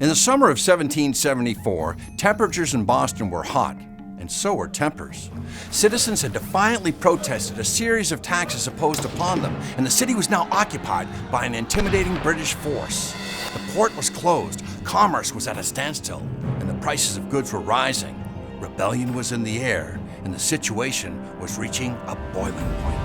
In the summer of 1774, temperatures in Boston were hot, and so were tempers. Citizens had defiantly protested a series of taxes imposed upon them, and the city was now occupied by an intimidating British force. The port was closed, commerce was at a standstill, and the prices of goods were rising. Rebellion was in the air, and the situation was reaching a boiling point.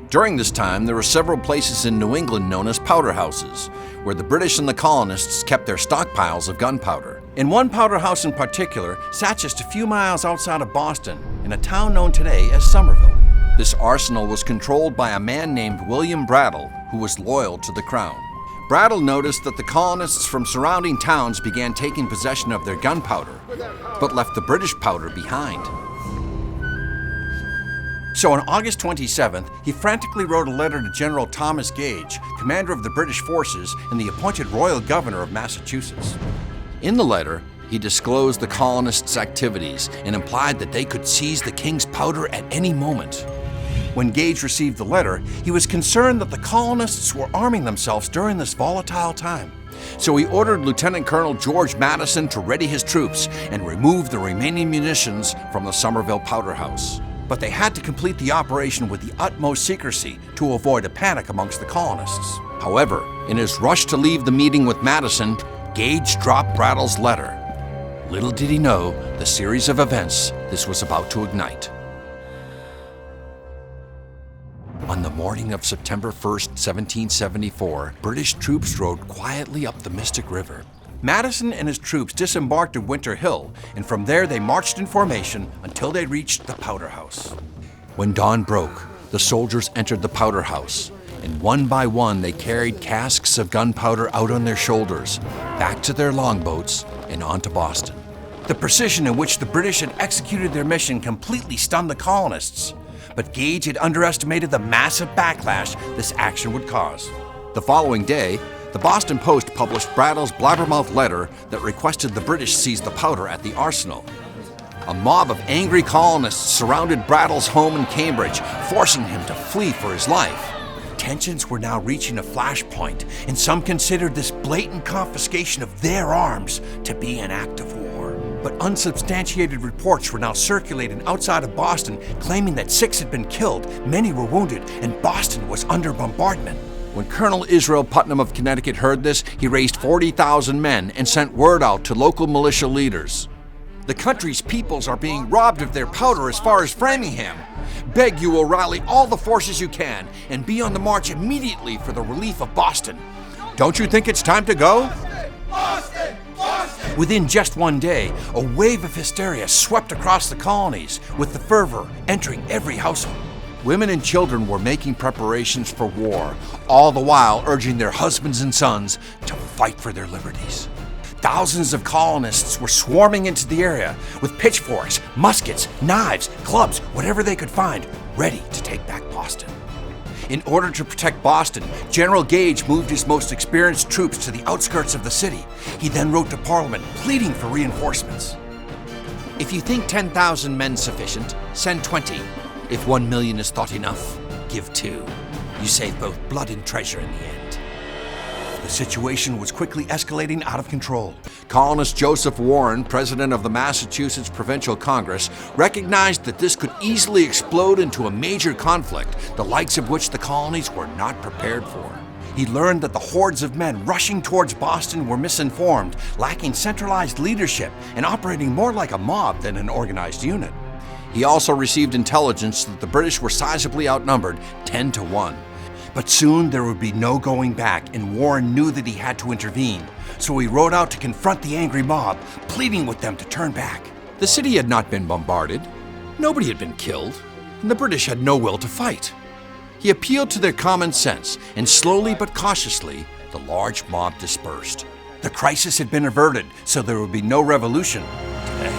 During this time, there were several places in New England known as powder houses, where the British and the colonists kept their stockpiles of gunpowder. In one powder house in particular sat just a few miles outside of Boston, in a town known today as Somerville. This arsenal was controlled by a man named William Brattle, who was loyal to the crown. Brattle noticed that the colonists from surrounding towns began taking possession of their gunpowder, but left the British powder behind. So on August 27th, he frantically wrote a letter to General Thomas Gage, commander of the British forces and the appointed royal governor of Massachusetts. In the letter, he disclosed the colonists' activities and implied that they could seize the king's powder at any moment. When Gage received the letter, he was concerned that the colonists were arming themselves during this volatile time. So he ordered Lieutenant Colonel George Maddison to ready his troops and remove the remaining munitions from the Somerville powder house. But they had to complete the operation with the utmost secrecy to avoid a panic amongst the colonists. However, in his rush to leave the meeting with Maddison, Gage dropped Brattle's letter. Little did he know the series of events this was about to ignite. On the morning of September 1st, 1774, British troops rode quietly up the Mystic River. Maddison and his troops disembarked at Winter Hill, and from there they marched in formation until they reached the powder house. When dawn broke, the soldiers entered the powder house, and one by one they carried casks of gunpowder out on their shoulders, back to their longboats, and on to Boston. The precision in which the British had executed their mission completely stunned the colonists, but Gage had underestimated the massive backlash this action would cause. The following day, the Boston Post published Brattle's blabbermouth letter that requested the British seize the powder at the arsenal. A mob of angry colonists surrounded Brattle's home in Cambridge, forcing him to flee for his life. Tensions were now reaching a flashpoint, and some considered this blatant confiscation of their arms to be an act of war. But unsubstantiated reports were now circulating outside of Boston, claiming that 6 had been killed, many were wounded, and Boston was under bombardment. When Colonel Israel Putnam of Connecticut heard this, he raised 40,000 men and sent word out to local militia leaders. The country's peoples are being robbed of their powder as far as Framingham. Beg you will rally all the forces you can and be on the march immediately for the relief of Boston. Don't you think it's time to go? Boston! Boston! Within just one day, a wave of hysteria swept across the colonies, with the fervor entering every household. Women and children were making preparations for war, all the while urging their husbands and sons to fight for their liberties. Thousands of colonists were swarming into the area with pitchforks, muskets, knives, clubs, whatever they could find, ready to take back Boston. In order to protect Boston, General Gage moved his most experienced troops to the outskirts of the city. He then wrote to Parliament pleading for reinforcements. If you think 10,000 men sufficient, send 20. If 1 million is thought enough, give 2. You save both blood and treasure in the end. The situation was quickly escalating out of control. Colonist Joseph Warren, president of the Massachusetts Provincial Congress, recognized that this could easily explode into a major conflict, the likes of which the colonies were not prepared for. He learned that the hordes of men rushing towards Boston were misinformed, lacking centralized leadership, and operating more like a mob than an organized unit. He also received intelligence that the British were sizably outnumbered, 10-1. But soon there would be no going back, and Warren knew that he had to intervene. So he rode out to confront the angry mob, pleading with them to turn back. The city had not been bombarded, nobody had been killed, and the British had no will to fight. He appealed to their common sense, and slowly but cautiously, the large mob dispersed. The crisis had been averted, so there would be no revolution today.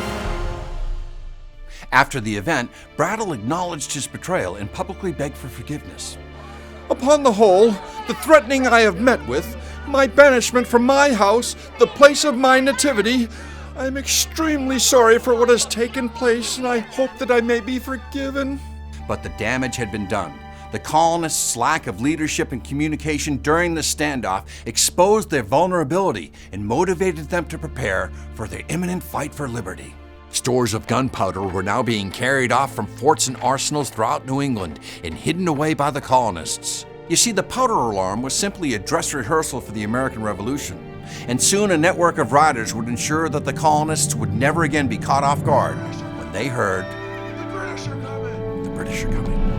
After the event, Brattle acknowledged his betrayal and publicly begged for forgiveness. Upon the whole, the threatening I have met with, my banishment from my house, the place of my nativity, I am extremely sorry for what has taken place, and I hope that I may be forgiven. But the damage had been done. The colonists' lack of leadership and communication during the standoff exposed their vulnerability and motivated them to prepare for their imminent fight for liberty. Stores of gunpowder were now being carried off from forts and arsenals throughout New England and hidden away by the colonists. You see, the powder alarm was simply a dress rehearsal for the American Revolution, and soon a network of riders would ensure that the colonists would never again be caught off guard when they heard, "The British are coming! The British are coming!"